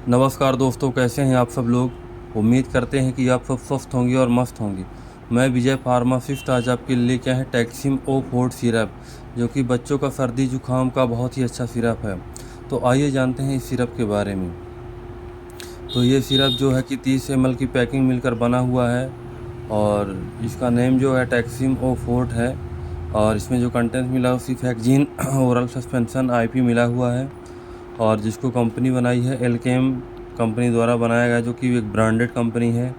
नमस्कार दोस्तों, कैसे हैं आप सब लोग। उम्मीद करते हैं कि आप सब स्वस्थ होंगे और मस्त होंगे। मैं विजय फार्मासिस्ट आज आपके लिए क्या है टैक्सिम ओ फोर्ट सिरप, जो कि बच्चों का सर्दी जुकाम का बहुत ही अच्छा सिरप है। तो आइए जानते हैं इस सिरप के बारे में। तो ये सिरप जो है कि 30 ml की पैकिंग मिलकर बना हुआ है और इसका नेम जो है टैक्सिम ओ फोर्ट है। और इसमें जो कंटेंट मिला है सिफेक्जिन ओरल सस्पेंशन आईपी मिला हुआ है। और जिसको कंपनी बनाई है एल्केम कंपनी द्वारा बनाया गया, जो कि एक ब्रांडेड कंपनी है।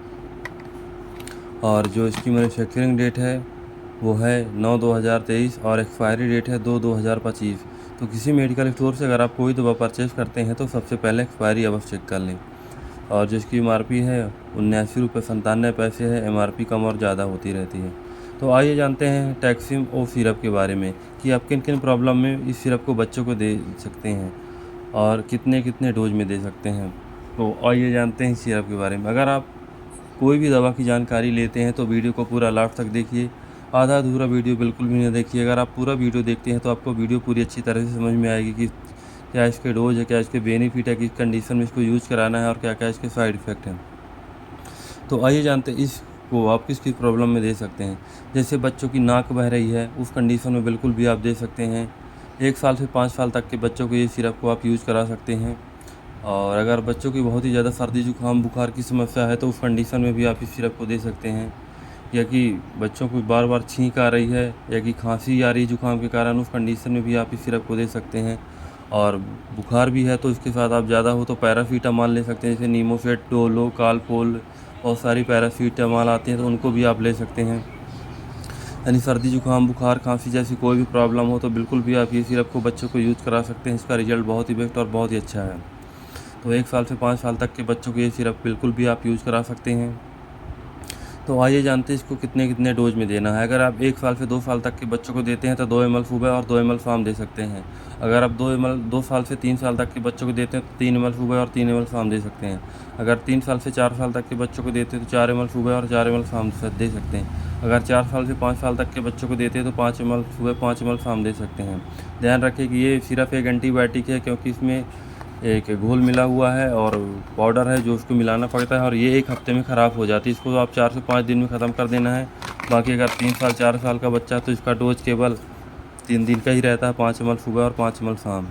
और जो इसकी मैन्युफैक्चरिंग डेट है वो है 9/2023 और एक्सपायरी डेट है 2/2025। तो किसी मेडिकल स्टोर से अगर आप कोई दवा परचेज़ करते हैं तो सबसे पहले एक्सपायरी अवश्य चेक कर लें। और जिसकी एमआरपी है 79 रुपये 97 पैसे है। एमआरपी कम और ज़्यादा होती रहती है। तो आइए जानते हैं टैक्सिम ओ सिरप के बारे में कि आप किन किन प्रॉब्लम में इस सिरप को बच्चों को दे सकते हैं और कितने कितने डोज में दे सकते हैं। तो आइए जानते हैं इस सिरप के बारे में। अगर आप कोई भी दवा की जानकारी लेते हैं तो वीडियो को पूरा लास्ट तक देखिए, आधा अधूरा वीडियो बिल्कुल भी नहीं देखिए। अगर आप पूरा वीडियो देखते हैं तो आपको वीडियो पूरी अच्छी तरह से समझ में आएगी कि क्या इसके डोज है, क्या इसके बेनिफिट है, किस कंडीशन में इसको यूज़ कराना है और क्या क्या इसके साइड इफ़ेक्ट हैं। तो आइए जानते हैं इसको आप किस किस प्रॉब्लम में दे सकते हैं। जैसे बच्चों की नाक बह रही है, उस कंडीशन में बिल्कुल भी आप दे सकते हैं। 1 साल से 5 साल तक के बच्चों को ये सिरप को आप यूज़ करा सकते हैं। और अगर बच्चों की बहुत ही ज़्यादा सर्दी जुकाम बुखार की समस्या है तो उस कंडीशन में भी आप इस सिरप को दे सकते हैं। या कि बच्चों को बार बार छींक आ रही है या कि खांसी आ रही है जुकाम के कारण, उस कंडीशन में भी आप इस सिरप को दे सकते हैं। और बुखार भी है तो इसके साथ आप ज़्यादा हो तो पैरासीटामॉल ले सकते हैं, जैसे नीमोसेट, डोलो, कालपोल, बहुत सारी पैरासीटामॉल आती हैं तो उनको भी आप ले सकते हैं। यानी सर्दी जुकाम बुखार खांसी जैसी कोई भी प्रॉब्लम हो तो बिल्कुल भी आप ये सिरप को बच्चों को यूज़ करा सकते हैं। इसका रिजल्ट बहुत ही बेस्ट और बहुत ही अच्छा है। तो 1 साल से 5 साल तक के बच्चों को ये सिरप बिल्कुल भी आप यूज़ करा सकते हैं। तो आइए जानते हैं इसको कितने कितने डोज में देना है। अगर आप 1 साल से 2 साल तक के बच्चों को देते हैं तो 2 ml सुबह और 2 ml शाम दे सकते हैं। अगर आप 2 साल से 3 साल तक के बच्चों को देते हैं तो 3 ml सुबह और 3 ml शाम दे सकते हैं। अगर 3 साल से 4 साल तक के बच्चों को देते हैं तो 4 ml सुबह और 4 ml शाम दे सकते हैं। अगर 4 साल से 5 साल तक के बच्चों को देते हैं तो 5 ml सुबह 5 ml शाम दे सकते हैं। ध्यान रखें कि ये सिरप एक एंटीबायोटिक है, क्योंकि इसमें एक घोल मिला हुआ है और पाउडर है जो उसको मिलाना पड़ता है और ये 1 हफ्ते में ख़राब हो जाती है। इसको आप 4 से 5 दिन में ख़त्म कर देना है। बाकी अगर 3 साल 4 साल का बच्चा है तो इसका डोज केवल 3 दिन का ही रहता है, 5 ml सुबह और 5 ml शाम।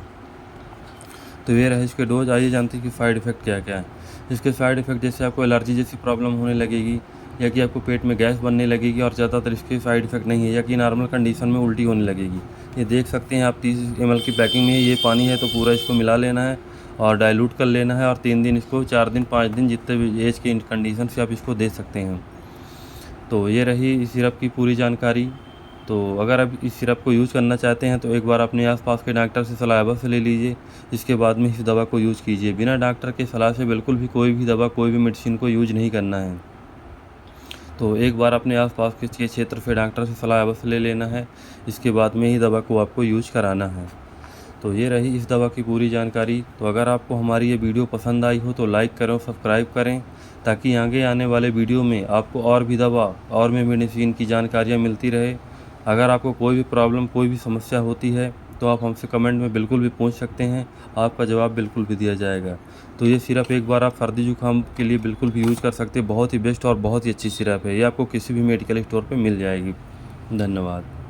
तो ये रहे इसके डोज। आइए जानते हैं कि फ़ाइड इफ़ेक्ट क्या क्या है। इसके साइड इफ़ेक्ट जैसे आपको एलर्जी जैसी प्रॉब्लम होने लगेगी, या कि आपको पेट में गैस बनने लगेगी, और ज़्यादातर इसके साइड इफ़ेक्ट नहीं है, या कि नॉर्मल कंडीशन में उल्टी होने लगेगी। ये देख सकते हैं आप 30 ml की पैकिंग में ये पानी है, तो पूरा इसको मिला लेना है और डाइल्यूट कर लेना है और 3 दिन इसको 4 दिन 5 दिन जितने भी एज के कंडीशन से आप इसको दे सकते हैं। तो ये रही इस सिरप की पूरी जानकारी। तो अगर आप इस सिरप को यूज़ करना चाहते हैं तो एक बार अपने आसपास के डॉक्टर से सलाह अवश्य ले लीजिए। इसके बाद में इस दवा को यूज़ कीजिए। बिना डॉक्टर के सलाह से बिल्कुल भी कोई भी दवा कोई भी मेडिसिन को यूज़ नहीं करना है। तो एक बार अपने आसपास के क्षेत्र से डॉक्टर से सलाह अवश्य ले लेना है। इसके बाद में ही दवा को आपको यूज़ कराना है। तो ये रही इस दवा की पूरी जानकारी। तो अगर आपको हमारी ये वीडियो पसंद आई हो तो लाइक करें और सब्सक्राइब करें, ताकि आगे आने वाले वीडियो में आपको और भी दवा और भी मेडिसिन की जानकारियाँ मिलती रहे। अगर आपको कोई भी प्रॉब्लम कोई भी समस्या होती है तो आप हमसे कमेंट में बिल्कुल भी पूछ सकते हैं, आपका जवाब बिल्कुल भी दिया जाएगा। तो ये सिरप एक बार आप सर्दी जुकाम के लिए बिल्कुल भी यूज़ कर सकते हैं। बहुत ही बेस्ट और बहुत ही अच्छी सिरप है। ये आपको किसी भी मेडिकल स्टोर पर मिल जाएगी। धन्यवाद।